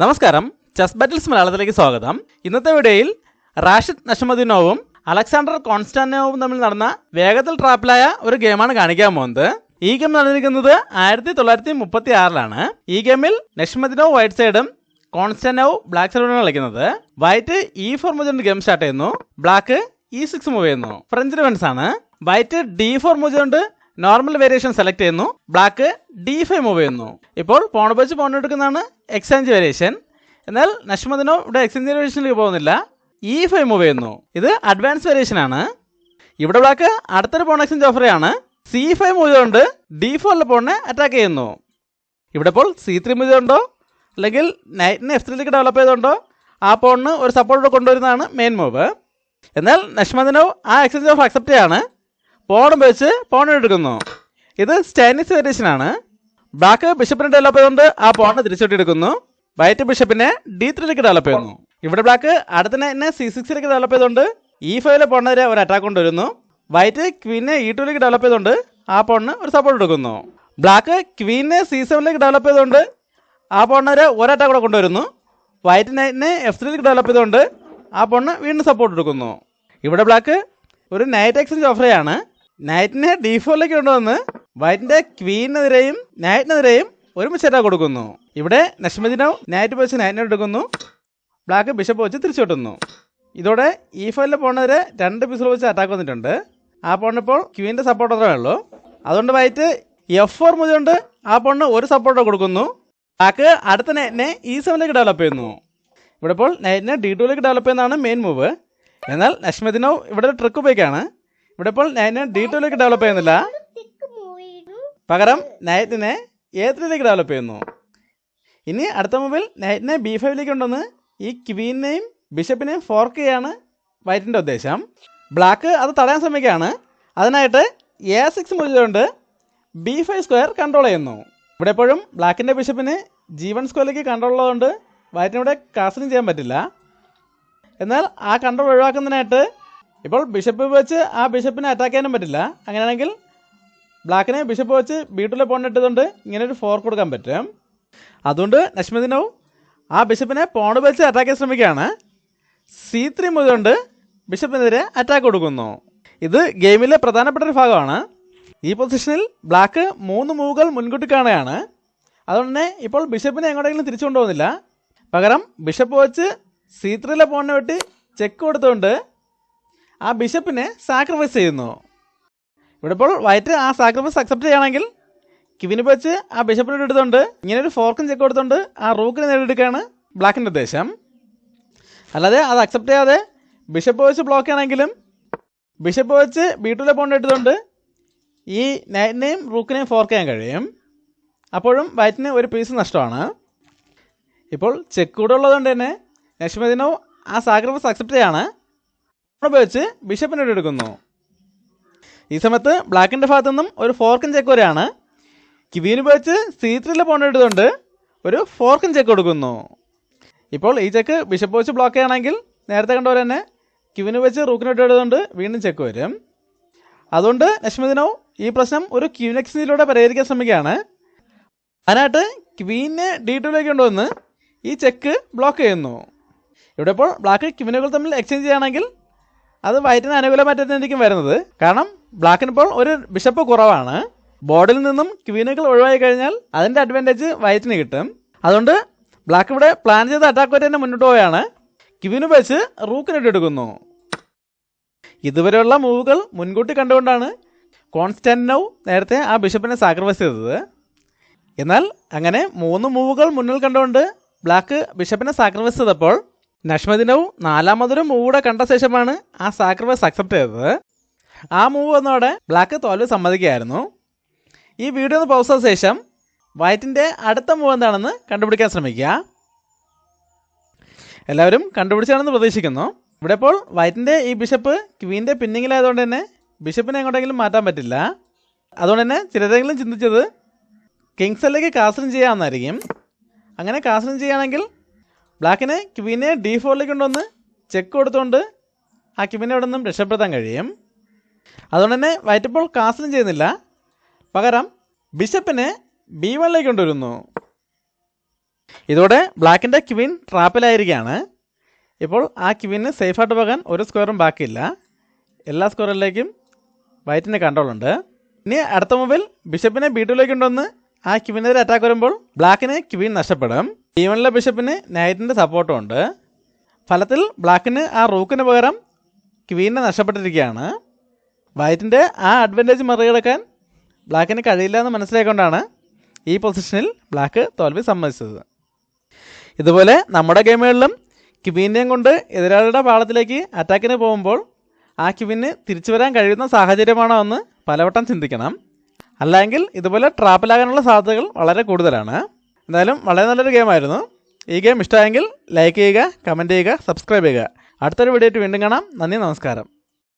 നമസ്കാരം, chess battles മലയാളത്തിലേക്ക് സ്വാഗതം. ഇന്നത്തെ വീഡിയോയിൽ റാഷിദ് നഷ്മദീനോവും അലക്സാണ്ടർ കോൺസ്റ്റാന്റിനോവും തമ്മിൽ നടന്ന വേഗത്തിൽ ട്രാപ്പിലായ ഒരു ഗെയിമാണ് കാണിക്കാൻ പോകുന്നത്. ഈ ഗെയിം നടന്നിരിക്കുന്നത് 1936 ഈ ഗെയിമിൽ നഷ്മദീനോവ് വൈറ്റ് സൈഡും കോൺസ്റ്റാന്റിനോവ് ബ്ലാക്ക് സൈഡുമാണ് കളിക്കുന്നത്. White E4 move game start ചെയ്യുന്നു. ബ്ലാക്ക് E6 മൂവ് ചെയ്യുന്നു. ഫ്രഞ്ച് ഡിഫൻസ് ആണ്. വൈറ്റ് D4 മൂവ് കൊണ്ട് നോർമൽ വേരിയേഷൻ സെലക്ട് ചെയ്യുന്നു. ബ്ലാക്ക് D5 മൂവ് ചെയ്യുന്നു. ഇപ്പോൾ പോൺ വെച്ച് പോൺ എടുക്കുന്നതാണ് എക്സ്ചേഞ്ച് വേരിയേഷൻ. എന്നാൽ നഷ്മദീനോവ് ഇവിടെ എക്സ്ചേഞ്ച് വേരിയേഷനിലേക്ക് പോകുന്നില്ല, E5 മൂവ് ചെയ്യുന്നു. ഇത് അഡ്വാൻസ് വേരിയേഷൻ ആണ്. ഇവിടെ ബ്ലാക്ക് അടുത്തൊരു പോൺ എക്സ്ചേഞ്ച് ഓഫർ ആണ്. C5 മൂവ് കൊണ്ട് D4 പോണിനെ അറ്റാക്ക് ചെയ്യുന്നു. ഇവിടെ ഇപ്പോൾ C3 മൂവ് ചെയ്തുകൊണ്ടോ അല്ലെങ്കിൽ നൈറ്റിനെ F3 ഡെവലപ്പ് ചെയ്തുകൊണ്ടോ ആ പോണിന് ഒരു സപ്പോർട്ട് കൊണ്ടുവരുന്നതാണ് മെയിൻ മൂവ്. എന്നാൽ നഷ്മദീനോവ് ആ എക്സ്ചേഞ്ച് ഓഫ് അക്സെപ്റ്റ് ചെയ്യാണ്. പോൺ വെച്ച് പോൺ എടുക്കുന്നു. ഇത് ചൈനീസ് വേരിയേഷൻ ആണ്. ബ്ലാക്ക് ബിഷപ്പിനെ ഡെവലപ്പ് ചെയ്തുകൊണ്ട് ആ പോണിനെ തിരിച്ചെടുക്കുന്നു. വൈറ്റ് ബിഷപ്പിനെ D3 ഡെവലപ്പ് ചെയ്യുന്നു. ഇവിടെ ബ്ലാക്ക് അടുത്ത നൈറ്റിനെ C6 ഡെവലപ്പ് ചെയ്തുകൊണ്ട് E5 പോണിനെതിരെ ഒരു അറ്റാക്ക് കൊണ്ടുവരുന്നു. വൈറ്റ് ക്വീനെ E2 ഡെവലപ്പ് ചെയ്തുകൊണ്ട് ആ പോണിന് ഒരു സപ്പോർട്ട് എടുക്കുന്നു. ബ്ലാക്ക് ക്വീനെ C7 ഡെവലപ്പ് ചെയ്തുകൊണ്ട് ആ പോണിനെതിരെ ഒരു അറ്റാക്ക് കൂടെ കൊണ്ടുവരുന്നു. വൈറ്റ് നൈറ്റിനെ F3 ഡെവലപ്പ് ചെയ്തുകൊണ്ട് ആ പോണിന് വീണ്ടും സപ്പോർട്ട് എടുക്കുന്നു. ഇവിടെ ബ്ലാക്ക് ഒരു നൈറ്റ് എക്സ്ചേഞ്ച് ഓഫർ ആണ്. നൈറ്റിനെ D4 കൊണ്ടുവന്ന് വൈറ്റിന്റെ ക്വീനെതിരെയും നൈറ്റിനെതിരെയും ഒരുമിച്ച് അറ്റാക്ക് കൊടുക്കുന്നു. ഇവിടെ നഷ്മദീനോവ് നൈറ്റ് വെച്ച് നൈറ്റിനെ എടുക്കുന്നു. ബ്ലാക്ക് ബിഷപ്പ് വെച്ച് തിരിച്ചു കിട്ടുന്നു. ഇതോടെ E5 പോണെതിരെ 2 പീസുകൾ വെച്ച് അറ്റാക്ക് വന്നിട്ടുണ്ട്. ആ പോണിപ്പോൾ ക്വീൻ്റെ സപ്പോർട്ട് അത്രേ ഉള്ളൂ. അതുകൊണ്ട് വൈറ്റ് F4 മൂവ് കൊണ്ട് ആ പോണിന് ഒരു സപ്പോർട്ട് കൊടുക്കുന്നു. ബ്ലാക്ക് അടുത്ത നൈറ്റിനെ E7 ഡെവലപ്പ് ചെയ്യുന്നു. ഇവിടെ ഇപ്പോൾ നൈറ്റിനെ D2 ഡെവലപ്പ് ചെയ്യുന്നതാണ് മെയിൻ മൂവ്. എന്നാൽ നഷ്മദീനോവ് ഇവിടെ ഒരു ട്രിക്ക് ഉപയോഗിക്കുകയാണ്. ഇവിടെ ഇപ്പോൾ നൈറ്റിനെ D2 ഡെവലപ്പ് ചെയ്യുന്നില്ല, പകരം നൈറ്റിനെ A3 ഡെവലപ്പ് ചെയ്യുന്നു. ഇനി അടുത്ത മൂവിൽ നൈറ്റിനെ B5 കൊണ്ടുവന്ന് ഈ ക്വീനെയും ബിഷപ്പിനെയും ഫോർക്ക് ചെയ്യാണ് വൈറ്റിൻ്റെ ഉദ്ദേശം. ബ്ലാക്ക് അത് തടയാൻ ശ്രമിക്കുകയാണ്. അതിനായിട്ട് A6 മൂവ് കൊണ്ട് B5 സ്ക്വയർ കൺട്രോൾ ചെയ്യുന്നു. ഇവിടെ എപ്പോഴും ബ്ലാക്കിൻ്റെ ബിഷപ്പിന് G1 സ്ക്വയറിലേക്ക് കൺട്രോൾ ഉള്ളതുകൊണ്ട് വൈറ്റിനിവിടെ കാസ്റ്റിംഗ് ചെയ്യാൻ പറ്റില്ല. എന്നാൽ ആ കൺട്രോൾ ഒഴിവാക്കുന്നതിനായിട്ട് ഇപ്പോൾ ബിഷപ്പ് വെച്ച് ആ ബിഷപ്പിനെ അറ്റാക്ക് ചെയ്യാനും പറ്റില്ല. അങ്ങനെയാണെങ്കിൽ ബ്ലാക്കിനെ ബിഷപ്പ് വെച്ച് B2 പോൺ ഇട്ടതുകൊണ്ട് ഇങ്ങനെ ഒരു ഫോർക്ക് കൊടുക്കാൻ പറ്റും. അതുകൊണ്ട് നഷ്മദീനോവ് ആ ബിഷപ്പിനെ പോൺ വെച്ച് അറ്റാക്ക് ചെയ്യാൻ ശ്രമിക്കുകയാണ്. C3 മൂവ് കൊണ്ട് ബിഷപ്പിനെതിരെ അറ്റാക്ക് കൊടുക്കുന്നു. ഇത് ഗെയിമിലെ പ്രധാനപ്പെട്ട ഒരു ഭാഗമാണ്. ഈ പൊസിഷനിൽ ബ്ലാക്ക് 3 മൂവുകൾ മുൻകൂട്ടി കാണുകയാണ്. അതുകൊണ്ട് തന്നെ ഇപ്പോൾ ബിഷപ്പിനെ എങ്ങോട്ടെങ്കിലും തിരിച്ചു കൊണ്ടുപോകുന്നില്ല, പകരം ബിഷപ്പ് വെച്ച് C3 പോണിനെ വെട്ടി ചെക്ക് കൊടുത്തുകൊണ്ട് ആ ബിഷപ്പിനെ സാക്രിഫൈസ് ചെയ്യുന്നു. ഇവിടെ ഇപ്പോൾ വൈറ്റ് ആ സാക്രിഫൈസ് അക്സെപ്റ്റ് ചെയ്യുകയാണെങ്കിൽ ക്വീന് വെച്ച് ആ ബിഷപ്പിനെ എടുത്തുകൊണ്ട് ഇങ്ങനെ ഒരു ഫോർക്കും ചെക്ക് കൊടുത്തുകൊണ്ട് ആ റൂക്കിനെ നേടിയെടുക്കുകയാണ് ബ്ലാക്കിൻ്റെ ഉദ്ദേശം. അല്ലാതെ അത് അക്സെപ്റ്റ് ചെയ്യാതെ ബിഷപ്പ് വെച്ച് ബ്ലോക്ക് ചെയ്യണമെങ്കിലും ബിഷപ്പ് വെച്ച് B2 പോൺ എടുത്തുകൊണ്ട് ഈ നൈറ്റിനെയും റൂക്കിനെയും ഫോർക്ക് ചെയ്യാൻ കഴിയും. അപ്പോഴും വൈറ്റിന് ഒരു പീസ് നഷ്ടമാണ്. ഇപ്പോൾ ചെക്ക് കൂടെ ഉള്ളതുകൊണ്ട് തന്നെ നഷ്മദീനോവ് ആ സാക്രിഫൈസ് അക്സെപ്റ്റ് ചെയ്യാണ്. ഉപയോഗിച്ച് ബിഷപ്പിനെ എടുക്കുന്നു. ഈ സമയത്ത് ബ്ലാക്കിൻ്റെ ഭാഗത്തു നിന്നും ഒരു ഫോർക്കും ചെക്ക് വരെയാണ്. ക്വീന് ഉപയോഗിച്ച് C3 പോൺ എടുത്തുകൊണ്ട് ഒരു ഫോർക്കും ചെക്ക് കൊടുക്കുന്നു. ഇപ്പോൾ ഈ ചെക്ക് ബിഷപ്പ് വെച്ച് ബ്ലോക്ക് ചെയ്യുകയാണെങ്കിൽ നേരത്തെ കണ്ടപോലെ തന്നെ ക്വീന് വെച്ച് റൂക്കിനെ എടുത്തുകൊണ്ട് വീണ്ടും ചെക്ക് വരും. അതുകൊണ്ട് നഷ്മദീനോവ് ഈ പ്രശ്നം ഒരു ക്വീൻ എക്സ്ചേഞ്ചിലൂടെ പരിഹരിക്കാൻ ശ്രമിക്കുകയാണ്. അതിനായിട്ട് ക്വീനെ D2 കൊണ്ടുവന്ന് ഈ ചെക്ക് ബ്ലോക്ക് ചെയ്യുന്നു. ഇവിടെ ഇപ്പോൾ ബ്ലാക്ക് ക്വീനുകൾ തമ്മിൽ എക്സ്ചേഞ്ച് ചെയ്യുകയാണെങ്കിൽ അത് വൈറ്റിന് അനുകൂലമായിട്ടായിരിക്കും വരുന്നത്. കാരണം ബ്ലാക്കിനിപ്പോൾ ഒരു ബിഷപ്പ് കുറവാണ്. ബോർഡിൽ നിന്നും ക്വീനുകൾ ഒഴിവായി കഴിഞ്ഞാൽ അതിൻ്റെ അഡ്വാൻറ്റേജ് വൈറ്റിന് കിട്ടും. അതുകൊണ്ട് ബ്ലാക്ക് ഇവിടെ പ്ലാൻ ചെയ്ത അറ്റാക്ക് വരെ തന്നെ മുന്നോട്ട് പോവുകയാണ്. ക്വീന് വെച്ച് റൂക്കിനെ എടുക്കുന്നു. ഇതുവരെയുള്ള മൂവുകൾ മുൻകൂട്ടി കണ്ടുകൊണ്ടാണ് കോൺസ്റ്റാന്റിനോവ് നേരത്തെ ആ ബിഷപ്പിനെ സാക്രിഫൈസ് ചെയ്തത്. എന്നാൽ അങ്ങനെ 3 മൂവുകൾ മുന്നിൽ കണ്ടുകൊണ്ട് ബ്ലാക്ക് ബിഷപ്പിനെ സാക്രിഫൈസ് ചെയ്തപ്പോൾ നഷ്മദീനോവ് 4മതൊരു മൂവ് കൂടെ കണ്ട ശേഷമാണ് ആ സാക്രിഫൈസ് അക്സെപ്റ്റ് ചെയ്തത്. ആ മൂവ് വന്നതോടെ ബ്ലാക്ക് തോൽവി സമ്മതിക്കുകയായിരുന്നു. ഈ വീഡിയോ ഒന്ന് പൗസ് ചെയ്ത ശേഷം വൈറ്റിൻ്റെ അടുത്ത മൂവ് എന്താണെന്ന് കണ്ടുപിടിക്കാൻ ശ്രമിക്കുക. എല്ലാവരും കണ്ടുപിടിച്ചാണെന്ന് പ്രതീക്ഷിക്കുന്നു. ഇവിടെ ഇപ്പോൾ വൈറ്റിൻ്റെ ഈ ബിഷപ്പ് ക്വീൻ്റെ പിന്നിങ്ങിലായതുകൊണ്ട് തന്നെ ബിഷപ്പിനെ എങ്ങോട്ടെങ്കിലും മാറ്റാൻ പറ്റില്ല. അതുകൊണ്ട് തന്നെ ചിലരെങ്കിലും ചിന്തിച്ചത് കിങ്സിലേക്ക് കാസ്റ്റിംഗ് ചെയ്യാമെന്നായിരിക്കും. അങ്ങനെ കാസ്റ്റിംഗ് ചെയ്യുകയാണെങ്കിൽ ബ്ലാക്കിനെ ക്വീനെ D4 കൊണ്ടുവന്ന് ചെക്ക് കൊടുത്തുകൊണ്ട് ആ ക്വീനെ അവിടെ നിന്നും രക്ഷപ്പെടുത്താൻ കഴിയും. അതുകൊണ്ട് തന്നെ വൈറ്റ് ഇപ്പോൾ കാസ്റ്റിംഗ് ചെയ്യുന്നില്ല, പകരം ബിഷപ്പിനെ B1 കൊണ്ടുവരുന്നു. ഇതോടെ ബ്ലാക്കിൻ്റെ ക്വീൻ ട്രാപ്പിലായിരിക്കുകയാണ്. ഇപ്പോൾ ആ ക്വീന് സേഫായിട്ട് പോകാൻ ഒരു സ്ക്വയറും ബാക്കിയില്ല. എല്ലാ സ്ക്വയറിലേക്കും വൈറ്റിന് കൺട്രോളുണ്ട്. ഇനി അടുത്ത മൂവിൽ ബിഷപ്പിനെ B2ലേക്ക് കൊണ്ടുവന്ന് ആ ക്വീനെതിരെ അറ്റാക്ക് വരുമ്പോൾ ബ്ലാക്കിന് ക്വീൻ നഷ്ടപ്പെടും. E1ലെ ബിഷപ്പിന് നൈറ്റിൻ്റെ സപ്പോർട്ടും ഉണ്ട്. ഫലത്തിൽ ബ്ലാക്കിന് ആ റൂക്കിന് പകരം ക്വീനെ നഷ്ടപ്പെട്ടിരിക്കുകയാണ്. വൈറ്റിൻ്റെ ആ അഡ്വാൻറ്റേജ് മറികടക്കാൻ ബ്ലാക്കിന് കഴിയില്ല എന്ന് മനസ്സിലാക്കൊണ്ടാണ് ഈ പൊസിഷനിൽ ബ്ലാക്ക് തോൽവി സമ്മതിച്ചത്. ഇതുപോലെ നമ്മുടെ ഗെയിമുകളിലും ക്വീനെയും കൊണ്ട് എതിരാളിയുടെ പാളത്തിലേക്ക് അറ്റാക്കിന് പോകുമ്പോൾ ആ ക്വീന് തിരിച്ചു വരാൻ കഴിയുന്ന സാഹചര്യമാണോ എന്ന് പലവട്ടം ചിന്തിക്കണം. അല്ലെങ്കിൽ ഇതുപോലെ ട്രാപ്പിലാകാനുള്ള സാധ്യതകൾ വളരെ കൂടുതലാണ്. എന്തായാലും വളരെ നല്ലൊരു ഗെയിമായിരുന്നു. ഈ ഗെയിം ഇഷ്ടമായെങ്കിൽ ലൈക്ക് ചെയ്യുക, കമൻറ്റ് ചെയ്യുക, സബ്സ്ക്രൈബ് ചെയ്യുക. അടുത്തൊരു വീഡിയോ ആയിട്ട് വീണ്ടും കാണാം. നന്ദി, നമസ്കാരം.